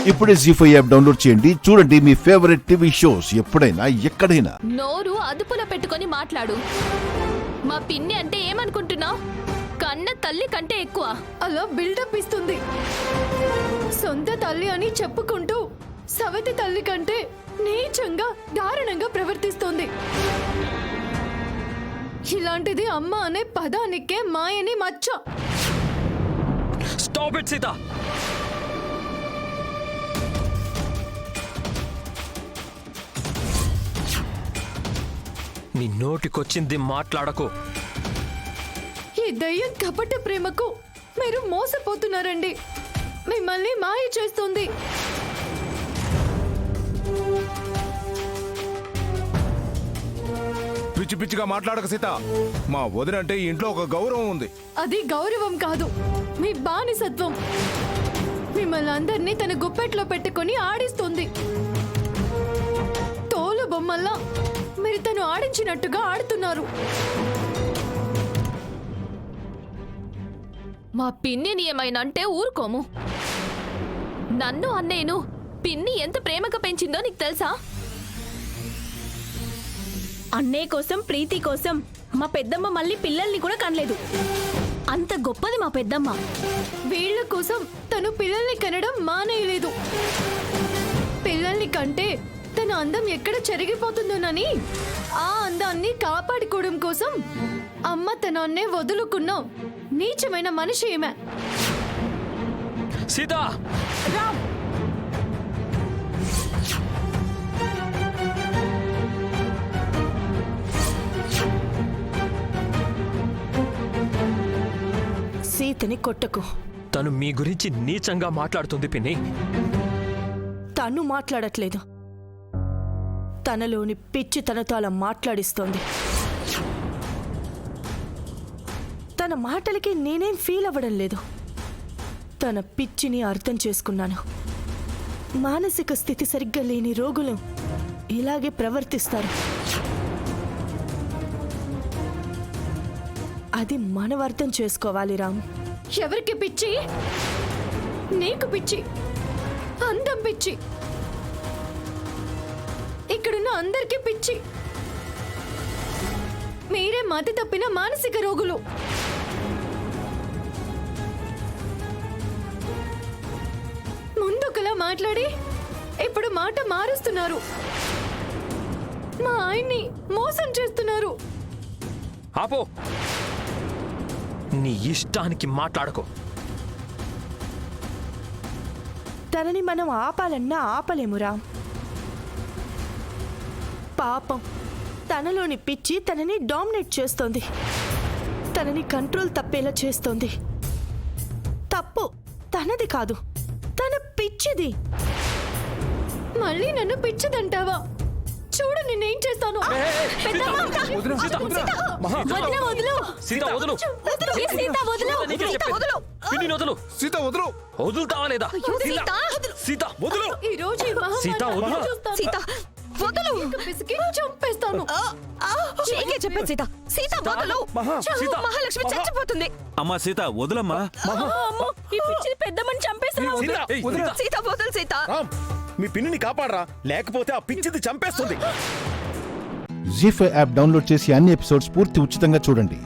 ఇప్పుడే జీ5 app download చేయండి. చూడండి మీ ఫేవరెట్ టీవీ షోస్ ఎప్పుడైనా ఎక్కడైనా. నోరు అదుపులో పెట్టుకొని మాట్లాడు. మా పిన్ని అంటే ఏమనుకుంటున్నావు? కన్న తల్లి కంటే ఎక్కువ. అలా బిల్డప్ ఇస్తుంది. సొంత తల్లి అని చెప్పుకుంటూ సవతి తల్లి కంటే నీచంగా దారుణంగా ప్రవర్తిస్తుంది. ఇలాంటిది అమ్మ అనే పదానికే మాయని మచ్చ. Stop it Sita. నీ నోటికొచ్చింది మాట్లాడకు. ఈ దయ్యం కపట ప్రేమకు మీరు మోసపోతున్నారండి. మిమ్మల్ని మాయ చేస్తుంది. పిచ్చి పిచ్చిగా మాట్లాడక సీత. మా వదినంటే ఇంట్లో ఒక గౌరవం ఉంది. అది గౌరవం కాదు, మీ బానిసత్వం. మిమ్మల్ని అందరినీ తన గుప్పెట్లో పెట్టుకొని ఆడిస్తుంది. తోలు బొమ్మల్లా మీరు తను ఆడించినట్టుగా ఆడుతున్నారు. మా పిన్నిని ఏమైనా అంటే ఊరుకోము. నన్ను అన్నేను పిన్ని ఎంత ప్రేమగా పెంచిందో నీకు తెలుసా? అన్నయ్య కోసం ప్రీతి కోసం మా పెద్దమ్మ మళ్ళీ పిల్లల్ని కూడా కనలేదు. అంత గొప్పది మా పెద్దమ్మ. వీళ్ళ కోసం తను పిల్లల్ని కనడం మానేయలేదు. పిల్లల్ని కంటే తన అందం ఎక్కడ చెరిగిపోతుందోనని ఆ అందాన్ని కాపాడుకోవడం కోసం అమ్మ తనాన్నే వదులుకున్న నీచమైన మనిషి ఏమే. సీత రామ్, సీతని కొట్టకు. తను మీ గురించి నీచంగా మాట్లాడుతుంది పిన్ని. తను మాట్లాడట్లేదు, తనలోని పిచ్చి తనతో అలా మాట్లాడిస్తోంది. తన మాటలకి నేనేం ఫీల్ అవ్వడం లేదు. తన పిచ్చిని అర్థం చేసుకున్నాను. మానసిక స్థితి సరిగ్గా లేని రోగులు ఇలాగే ప్రవర్తిస్తారు. అది మనం అర్థం చేసుకోవాలి రామ్. ఎవరికి పిచ్చి? నీకు పిచ్చి, అందం పిచ్చి. ఇక్కడున్న అందరికీ పిచ్చి. మీరే మతి తప్పిన మానసిక రోగులు. ముందుకలా మాట్లాడి ఇప్పుడు మాట మారుస్తున్నారు. మా ఆయన్ని మోసం చేస్తున్నారు. ఆపో. నీ ఇష్టానికి మాట్లాడకు. తనని మనం ఆపాలన్నా ఆపలేము రామ్. పాపం, తనలోని పిచ్చి తనని డామినేట్ చేస్తోంది. తనని కంట్రోల్ తప్పేలా చేస్తోంది. తప్పు తనది కాదు, తన పిచ్చిది. మళ్ళీ నన్ను పిచ్చిదంటావా? చూడు నేనేం చేస్తాను. సీత వదులు. వదులుతావా లేదా? సీత వదులు. ఈ రోజు ఈ మహమ్మారిని సీత, వదులు. చూస్తాను. సీత వదులు. పిసికి చంపేస్తాను. చెప్పే సీత, సీత వదులు. మహాలక్ష్మి చచ్చిపోతుంది. అమ్మా సీత వదులమ్మా. అమ్మో, ఈ పిచ్చి పెద్దమ్మని చంపేస్తాను. సీత వదులు. సీత, మీ పిన్నిని కాపాడరా, లేకపోతే ఆ పిచ్చిది చంపేస్తుంది. జీ5 యాప్ డౌన్లోడ్ చేసి అన్ని ఎపిసోడ్స్ పూర్తి ఉచితంగా చూడండి.